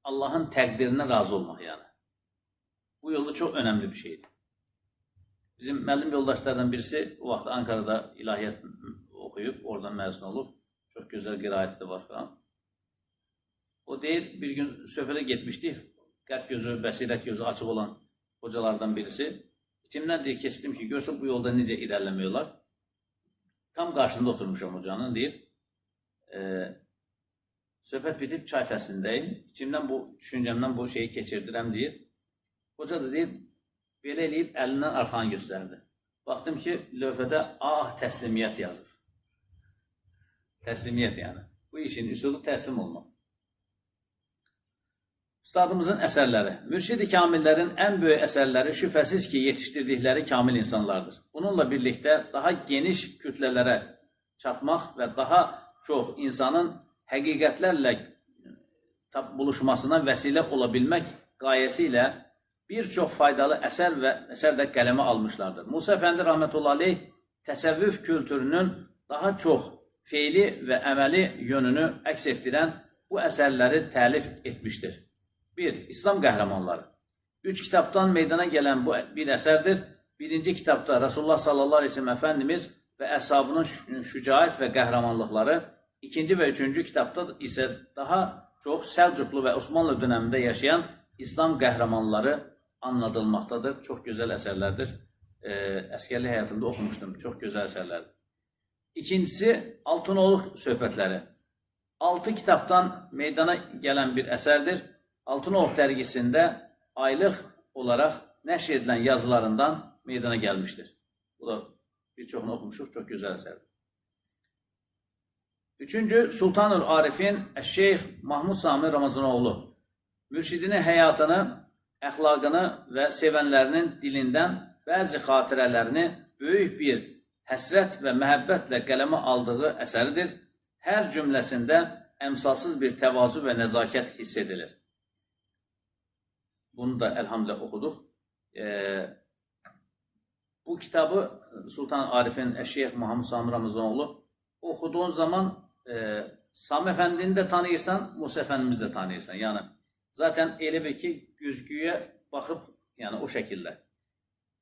Allah'ın təqdirinə razı olmaq yəni. Bu yolda çox önəmli bir şeydir. Bizim müəllim yoldaşlardan birisi o vaxt Ankara'da ilahiyyat oxuyub, oradan məzun olub. Çox gözəl qiraəti də var falan. O deyir, bir gün söhbətə getmişdik. Qəlb gözü, bəsirət gözü açıq olan hocalardan birisi. İçimdən deyir, keçdim ki, görsək bu yolda necə irəliləmək olar. Tam qarşısında oturmuşam hocanın, deyir. Söhbət bitib çay fəslindəyim. İçimdən bu, düşüncəmdən bu şeyi keçirdirəm, deyir. Hoca da deyir, belə eləyib əlindən arxanı göstərdi. Baxdım ki, lövhədə təslimiyyət yazıb. Təslimiyyət yəni. Bu işin üsulu təslim olmaq. Üstadımızın əsərləri. Mürşid-i kamillərin ən böyük əsərləri şübhəsiz ki, yetişdirdikləri kamil insanlardır. Bununla birlikdə daha geniş kütlələrə çatmaq və daha çox insanın həqiqətlərlə buluşmasına vəsilə ola bilmək qayəsi ilə bir çox faydalı əsər də qələmə almışlardır. Musa Əfəndi rahmetullahi aleyh təsəvvüf kültürünün daha çox feili və əməli yönünü əks etdirən bu əsərləri təlif etmişdir. 1. İslam qəhrəmanları. 3 kitabdan meydana gələn bu bir əsərdir. Birinci kitabda Rasulullah sallallahu aleyhi ve sellem Əfəndimiz və əshabının şücaət və qəhrəmanlıqları, ikinci və üçüncü kitabda isə daha çox Səlcuqlu və Osmanlı dönəmində yaşayan İslam qəhrəmanları anladılmaqdadır. Çox gözəl əsərlərdir. Əskərlik həyatında oxumuşdum. Çox gözəl əsərlərdir. İkincisi, Altınoğlu söhbətləri. 6 kitabdan meydana gələn bir əsərdir. Altınoğlu dərgisində aylıq olaraq nəşr edilən yazılarından meydana gəlmişdir. Bu da bir çoxunu oxumuşuq. Çox gözəl əsərdir. Üçüncü, Sultanul Arifin Şeyx Mahmud Sami Ramazanoğlu. Mürşidinin həyatını, əxlaqını və sevənlərinin dilindən bəzi xatirələrini böyük bir həsrət və məhəbbətlə qələmə aldığı əsəridir. Hər cümləsində əmsalsız bir təvazu və nəzakət hiss edilir. Bunu da elhamdülillah oxuduq. Bu kitabı Sultan Arifin Şeyx Mahmud Sami Ramazanoğlu oxuduğun zaman Sami Əfəndini də tanıyırsan, Musa Əfəndimizi də tanıyırsan. Yəni, zaten elə bir ki, güzgüyə baxıb, yəni o şəkildə.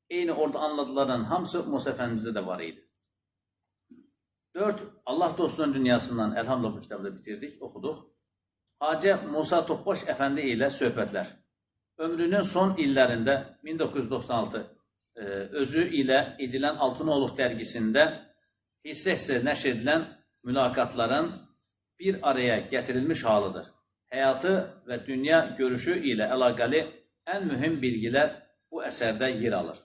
Eyni orada anladılardan hamısı Musa Əfəndimizdə də var idi. 4. Allah dostunun dünyasından elhamdülillah bu kitabı da bitirdik, oxuduq. Hacı Musa Topbaş Əfəndi ilə söhbətlər. Ömrünün son illərində 1996 özü ilə edilən Altınoğlu dərgisində hissə-hissə nəşr edilən mülaqatların bir araya gətirilmiş halıdır. Həyatı və dünya görüşü ilə əlaqəli ən mühüm bilgilər bu əsərdə yer alır.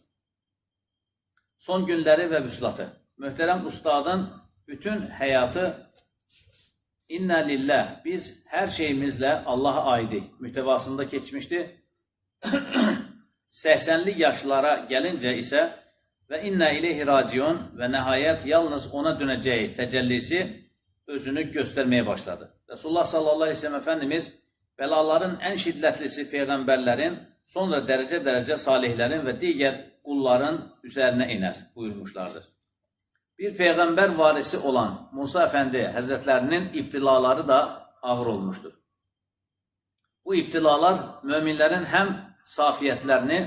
Son günləri və vüslatı. Möhtərəm ustadın bütün həyatı İnna lillah, biz hər şeyimizlə Allaha aidik mühtəvasında keçmişdi. 80'li yaşlara gəlincə isə və inna ileyhi raciun və nəhayət yalnız ona dönəcəyi təcəllisi özünü göstərməyə başladı. Resulullah sallallahu aleyhi ve sellem Efendimiz bəlaların ən şiddətlisi peyğəmbərlərin, sonra dərəcə salihlərin və digər qulların üzərinə iner buyurmuşlardır. Bir peyğəmbər varisi olan Musa Əfəndi Həzrətlərinin ibtilaları da ağır olmuşdur. Bu ibtilalar möminlərin həm safiyyətlərini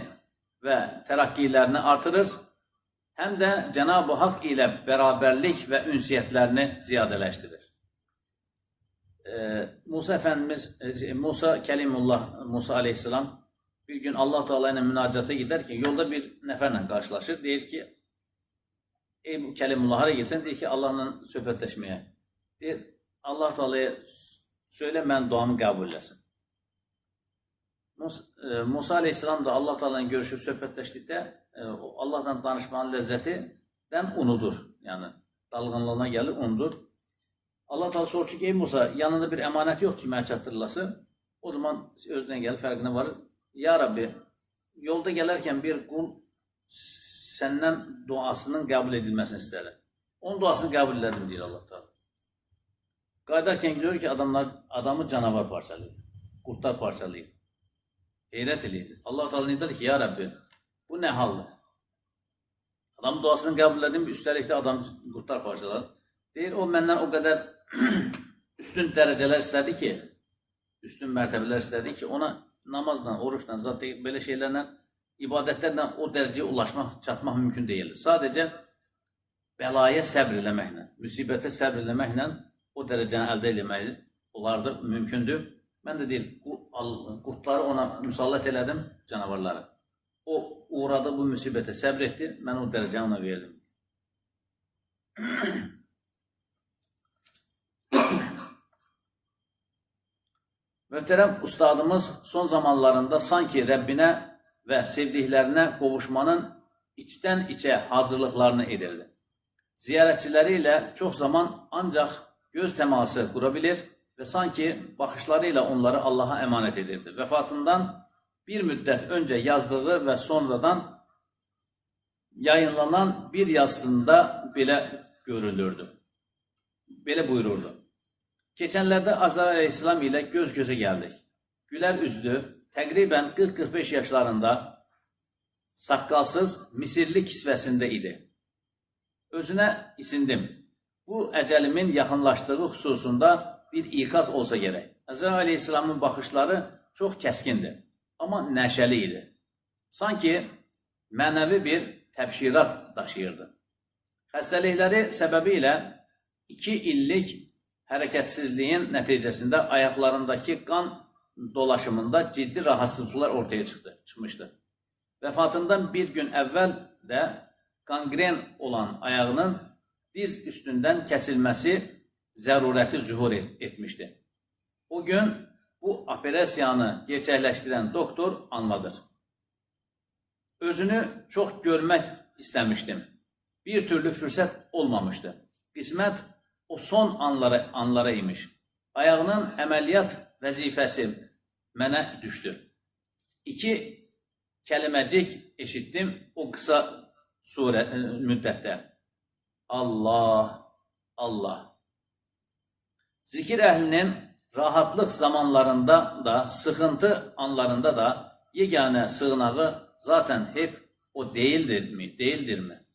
və tərakkilərini artırır, həm də Cenab-ı Hak ilə bərabərlik və ünsiyyətlərini ziyadələşdirir. Musa Əfəndimiz, Musa Kəlimullah, Musa aleyhisselam bir gün Allah Teala ilə münacata gedərkən yolda bir nəfərlə qarşılaşır. Deyir ki, ey Kəlimullah, hara getsən? Deyir ki, Allahla söhbətləşməyə. Deyir, Allah Teala'ya söylə, mən duamı qəbul eləsin. Musa aleyhisselam da Allah Teala'yla görüşüb söhbətləşdikdə Allahla danışmanın ləzzətidən unudur. Yəni, dalğınlığına gəlir, unudur. Allah Teala soruşur ki, ey Musa, yanında bir əmanət yoxdur ki, mənə çatdırılası. O zaman özdən gəlir, fərqinə varır. Ya Rabbi, yolda gələrkən bir qul səndən duasının qəbul edilməsini istəyir. Onun duasını qəbul elədim, deyir Allah Teala. Qaydarkən görür ki, adamı canavar parçalayır, qurtlar parçalayır. Heyrət eləyir. Allah Teala deyir ki, ya Rabbi, bu nə haldır? Adam duasını qəbul edim, üstəlik də adam qurtlar parçalar. Deyir, o məndən o qədər üstün dərəcələr istədi ki, üstün mərtəbələr istədi ki, ona namazla, oruçla, zaten belə şeylərlə, ibadətlərlə o dərəcəyə ulaşmaq, çatmaq mümkün deyildi. Sadəcə bəlaya səbr eləməklə, müsibətə səbr eləməklə o dərəcəni əldə eləmək olardı, mümkündür. Mən də deyir, qurtları ona müsallət elədim, canavarları. O uğradı bu müsibətə, səbr etdi, mən o dərəcəni ona verdim. Möhtərəm ustadımız son zamanlarında sanki Rəbbinə və sevdiklərinə qovuşmanın içdən içə hazırlıqlarını edirdi. Ziyarətçiləri ilə çox zaman ancaq göz təması qura bilir və sanki baxışları ilə onları Allaha əmanət edirdi. Vəfatından bir müddət öncə yazdığı və sonradan yayınlanan bir yazısında belə görülürdü. Belə buyururdu. Keçənlərdə Azər Əleyhisselam ilə göz-gözə gəldik. Gülər üzlü, təqribən 40-45 yaşlarında, saqqalsız, misirli kisvəsində idi. Özünə isindim. Bu əcəlimin yaxınlaşdığı xüsusunda bir ikaz olsa gərək. Azər Əleyhisselamın baxışları çox kəskindir, amma nəşəli idi. Sanki mənəvi bir təbşirat daşıyırdı. Xəstəlikləri səbəbi ilə 2 illik hərəkətsizliyin nəticəsində ayaqlarındakı qan dolaşımında ciddi rahatsızlıqlar ortaya çıxmışdı. Vəfatından bir gün əvvəl də qangren olan ayağının diz üstündən kəsilməsi zərurəti zühur etmişdi. O gün bu operasiyanı gerçəkləşdirən doktor anladır. Özünü çox görmək istəmişdim. Bir türlü fürsət olmamışdı. Qismət o son anlara imiş. Ayağının əməliyyat vəzifəsi mənə düşdü. 2 kəliməcik eşitdim o qısa müddətdə. Allah, Allah. Zikir əhlinin rahatlıq zamanlarında da, sıxıntı anlarında da yeganə sığınağı zaten hep o değildirmi?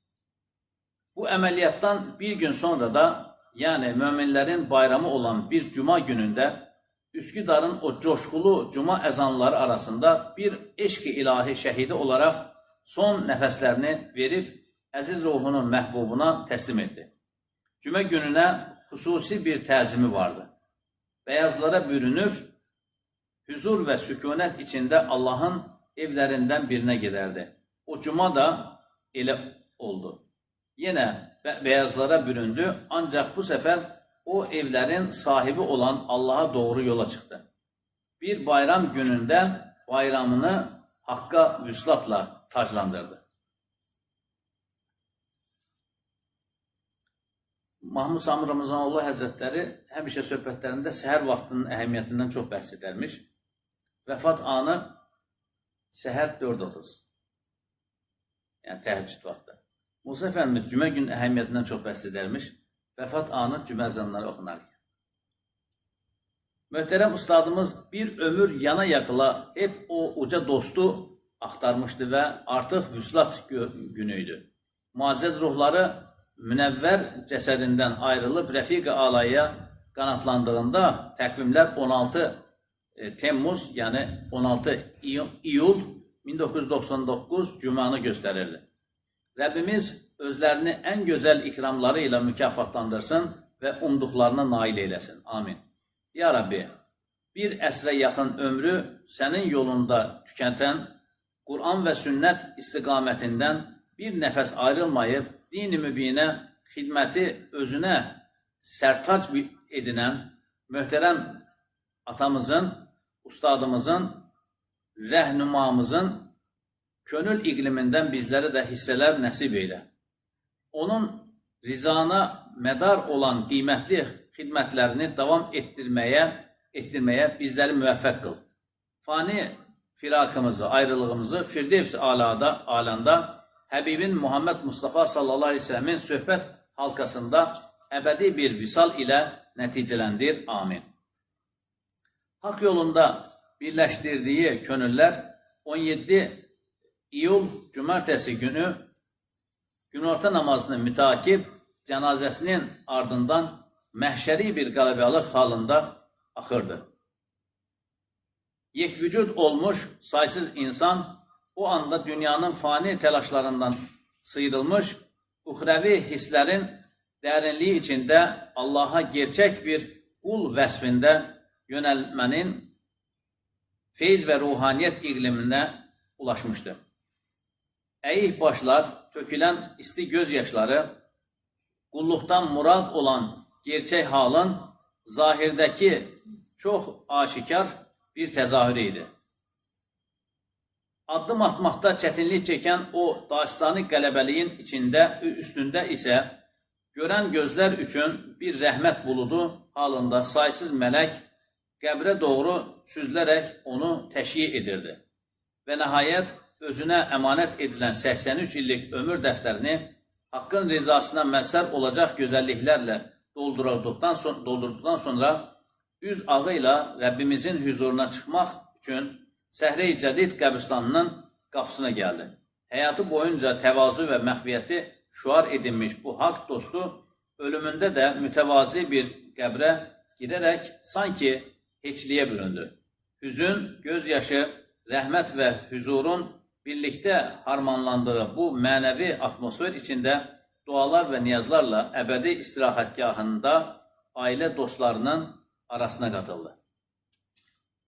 Bu əməliyyatdan bir gün sonra da, yəni möminlərin bayramı olan bir cuma günündə Üsküdar'ın o coşkulu cuma əzanları arasında bir eşq-i ilahi şəhidi olaraq son nəfəslərini verib əziz ruhunun məhbubuna təslim etdi. Cümə gününə xüsusi bir təzimi vardı. Bəyazlara bürünür, huzur və sükunət içində Allahın evlərindən birinə gedərdi. O cuma da elə oldu. Yenə beyazlara büründü, ancaq bu səfər o evlərin sahibi olan Allaha doğru yola çıxdı. Bir bayram günündə bayramını haqqa vüslatla taclandırdı. Mahmud Samir Ramazanoğlu Həzrətləri həmişə söhbətlərində səhər vaxtının əhəmiyyətindən çox bəhs edərmiş. Vəfat anı səhər 4:30. Yəni təhəccüd vaxtı. Musa Əfəndimiz cümə gün əhəmiyyətindən çox bəhs edərmiş. Vəfat anı cümə əzanları oxunarkən. Möhtərəm ustadımız bir ömür yana yakıla hep o uca dostu axtarmışdı və artıq vüslat günü idi. Muazzəz ruhları münəvvər cəsədindən ayrılıb rəfiq-i alaya qanatlandığında təqvimlər 16 Temmuz, yəni 16 iyul 1999 Cümanı göstərirdi. Rəbbimiz özlərini ən gözəl ikramları ilə mükafatlandırsın və umduqlarına nail eyləsin. Amin. Ya Rabbi, bir əsrə yaxın ömrü sənin yolunda tükənən, Qur'an və sünnət istiqamətindən bir nəfəs ayrılmayıb, din-i mübinə xidməti özünə sərtac edinən möhtərəm atamızın, ustadımızın, rəhnumamızın könül iqlimindən bizlərə də hissələr nəsib eylə. Onun rizana mədar olan qiymətli xidmətlərini davam etdirməyə bizləri müvəffəq qıl. Fani firakımızı, ayrılığımızı Firdevs alanda Həbibin Muhammed Mustafa sallallahu aleyhi ve sellemin söhbət halkasında əbədi bir visal ilə nəticələndir. Amin. Hak yolunda birləşdirdiyi könüllər 17 iyul cumartesi günü günorta namazını mütakib cənazəsinin ardından məhşəri bir qələbəlıq halında axırdı. Yekvücud olmuş saysız insan o anda dünyanın fani telaşlarından sıyrılmış, uhrevi hislerin derinliği içinde Allah'a gerçek bir kul vəsfində yönelmenin feyz ve ruhaniyet iklimine ulaşmıştı. Əyih başlar, tökülen isti gözyaşları, kulluktan murad olan gerçek halın zahirdeki çok aşikar bir tezahürü idi. Addım atmakta çetinlik çeken o dastani qələbəliyin üstünde ise gören gözler üçün bir rəhmət buludu halında saysız melek qəbrə doğru süzülerek onu təşyiq edirdi. Ve nihayet özüne emanet edilen 83 illik ömür defterini Hakkın rızasına məzhər olacak güzelliklerle doldurduktan sonra üz ağıyla Rabbimizin huzuruna çıkmak için Səhre-i Cədid qəbristanının qapısına geldi. Hayatı boyunca tevazu ve məxfiyyəti şuar edinmiş bu hak dostu ölümünde de mütevazi bir qəbrə girerek sanki heçliğe büründü. Hüzün, gözyaşı, rahmet ve huzurun birlikte harmanlandığı bu manevi atmosfer içinde dualar ve niyazlarla ebedi istirahatgahında aile dostlarının arasına katıldı.